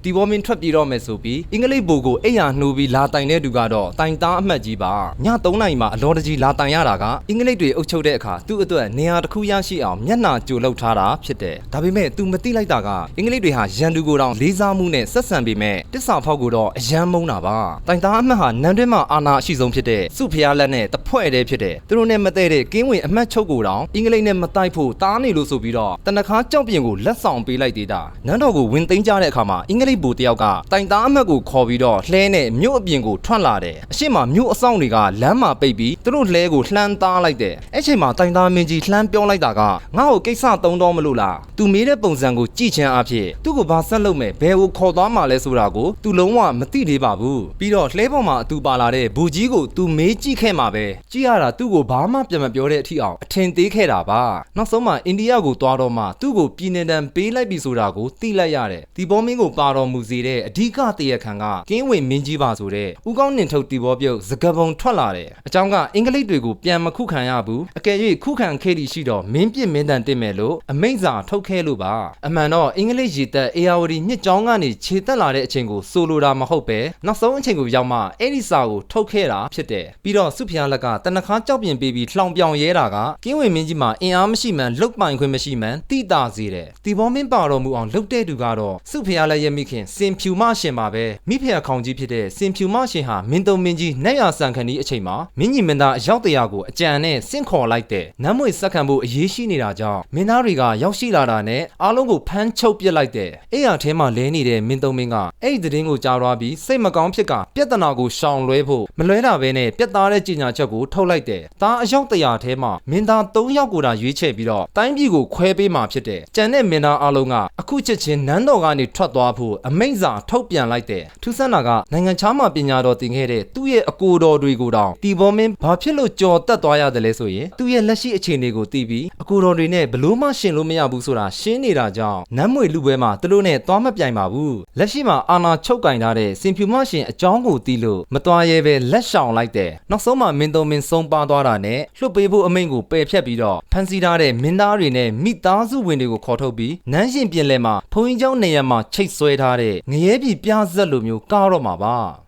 တီဘောမင်းထွက်ပြေးတော့မယ်ဆိုပြီးအင်္ဂလိပ်ဘိုကိုအိယာနှိုးပြီးလာတိုင်တဲ့သူကတော့တိုင်သားအမှတ်ကြီးပါည3နာရီမှာအလောတကြီးလာတိုင်ရတာကအင်္ဂလိပ်တွေအုပ်ချုပ်တဲ့အခါသူ့အတွက်နေရာတစ်ခုရရှိအောင်မျက်နှာကြိုလုပ်ထားတာဖြစ်တယ်ဒါပေမဲ့ तू မသိလိုက်တာကအင်္ဂလိပ်တွေဟာရန်သူကိုတောင်လေးစားမှုနဲ့ဆက်ဆံပေမဲ့တစ္ဆာဖောက်ကိုတော့အယမ်းမုန်းတာပါတိုင်သားအမှတ်ဟာနန်းတွင်းမှာအာဏာအရှိဆုံးဖြစ်တဲ့စုဖျားလက်နဲ့တဖွဲ့တည်းဖြစ်တယ်သူတို့နဲ့မတည့်တဲ့ကင်းဝင်အမှတ်ချုပ်ကိုတောင်အင်္ဂလိပ်နဲ့မတိုက်ဖို့တားနေလို့ဆိုပြီးတော့တနခါကြောက်ပြင်ကိုလက်ဆောင်ပေးလိုက်သေးတာနန်းတော်ကိုဝင်သိမ်းကြတဲ့အခါမှာအင်္ဂလိပ်ဘိုတယောက်ကတိုင်သားအမှတ်ကိုခေါ်ပြီးတော့လှဲနဲ့မြို့အပြင်ကိုထွက်လာတယ်အရှိမမြို့အဆောင်တွေကလမ်းမှာပိတ်ပြီးသူတို့လှဲကိုလှမ်းသားလိုက်တယ်အဲ့ချိန်မှာတိုင်သားမင်းကြီးလှမ်းပြောလိုက်တာကငါ့ကိုကိစ္စသုံးတော့မလို့လားသူမေးတဲ့ပုံစံကိုကြည့်ချင်အဖြစ်သူ့ကိုဘာဆက်လုပ်မယ်ဘယ်ကိုခေါ်သွားမှာလဲဆိုတာကိုသူလုံးဝမသိသေးပါဘူးပြီးတော့လှဲပေါ်မှာအတူပါလာတဲ့ဘူကြီးကိုသူမေးကြည့်ခဲ့မှာပဲကြည့်ရတာသူ့ကိုဘာမှပြန်မပြောတဲ့အထိအောင်အထင်သေးခဲ့တာပါနောက်ဆုံးမှာအိန္ဒိယကိုသွားတော့မှသူ့ကိုပြည်နယ်တန်ပေးလိုက်ပြီဆိုတာကိုသိလိုက်ရတယ်ဒီဘောမင်းကိုပါတော်မူစေတဲ့အဓိကတရခံကကင်းဝင်မင်းကြီးပါဆိုတဲ့ဦးကောင်းနှင်ထုတ်တီဘောပြုတ်စကပုံထွက်လာတယ်အကြောင်းကအင်္ဂလိပ်တွေကိုပြန်မခုခံရဘူးအကယ်၍ခုခံခဲ့သည်ရှိတော့မင်းပြစ်မင်းတန်တင်မယ်လို့အမိန့်စာထုတ်ခဲ့လို့ပါအမှန်တော့အင်္ဂလိပ်ရေတပ်အေယာဝတီမြစ်ကြောင်းကနေခြေတက်လာတဲ့အချိန်ကိုဆိုလိုတာမဟုတ်ပဲနောက်ဆုံးအချိန်ကိုရောက်မှအဲ့ဒီစာကိုထုတ်ခဲ့တာဖြစ်တယ်ပြီးတော့စုဖျားလက်ကတနခါကြောက်ပြင်ပေးပြီးလှောင်ပြောင်ရဲတာကကင်းဝင်မင်းကြီးမှာအင်အားမရှိမှန်လုတ်ပိုင်ခွင့်မရှိမှန်တိတာစေတယ်တီဘောမင်းပါတော်မူအောင်လုတ်တဲ့သူကတော့စုဖျားလက်ရဲ့မိခင်စင်ဖြူမရှင်ပါပဲမိဖုရားခေါင်ကြီးဖြစ်တဲ့စင်ဖြူမရှင်ဟာမင်းတုံမင်းကြီးနတ်ရဆန်ခန်ဒီအချိန်မှာမင်းကြီးမင်းသားအယောက်တရာကိုအကြံနဲ့ဆင့်ခေါ်လိုက်တဲ့နမ်းမွေစက္ကန့်ဖို့အရေးရှိနေတာကြောင့်မင်းသားတွေကရောက်ရှိလာတာနဲ့အားလုံးကိုဖမ်းချုပ်ပစ်လိုက်တဲ့အဲ့ရထဲမှာလဲနေတဲ့မင်းတုံမင်းကအဲ့ဒီသတင်းကိုကြားသွားပြီးစိတ်မကောင်းဖြစ်ကပြဿနာကိုရှောင်လွဲဖို့မလွဲတာပဲနဲ့ပြတ်သားတဲ့ကြေညာချက်ကိုထုတ်လိုက်တဲ့ဒါအယောက်တရာထဲမှာမင်းသား3ယောက်ကိုသာရွေးချယ်ပြီးတော့တိုင်းပြည်ကိုခွဲပေးမှာဖြစ်တဲ့ကြံတဲ့မင်းသားအားလုံးကအခုချက်ချင်းနန်းတော်ကနေထွက်သွားဖို့အမိန့်စာထုတ်ပြန်လိုက်တဲ့ထူးဆန်းတာကနိုင်ငံခြားမှာပညာတော်သင်ခဲ့တဲ့သူ့ရဲ့အကိုတော်တွေကိုတောင်တီဘောမင်းဘာဖြစ်လို့ကြော်တက်သွားရတယ်လဲဆိုရင်သူ့ရဲ့လက်ရှိအခြေအနေကိုသိပြီးအကိုတော်တွေနဲ့ဘလို့မှရှင်လို့မရဘူးဆိုတာရှင်းနေတာကြောင့်နမ်းမွေလူပွဲမှာသူတို့နဲ့သွားမပြိုင်ပါဘူးလက်ရှိမှာအာဏာချုပ်ကင်ထားတဲ့စင်ဖြူမရှင်အကြောင်းကိုသိလို့မသွားရဲပဲလက်ရှောင်လိုက်တဲ့နောက်ဆုံးမှာမင်းတုံမင်းဆုံးပါသွားတာနဲ့လွှတ်ပေးဖို့အမိန့်ကိုပယ်ဖြတ်ပြီးတော့ဖမ်းဆီးထားတဲ့မင်းသားတွေနဲ့မိသားစုဝင်တွေကိုခေါ်ထုတ်ပြီးနန်းရှင်ပြင်လဲမှာဘုံကြီးကျောင်းနေရာမှာချိတ်ဆွဲထားတဲ့ငရဲပြည်ပြဇက်လိုမျိုးကားတော့မှာပါ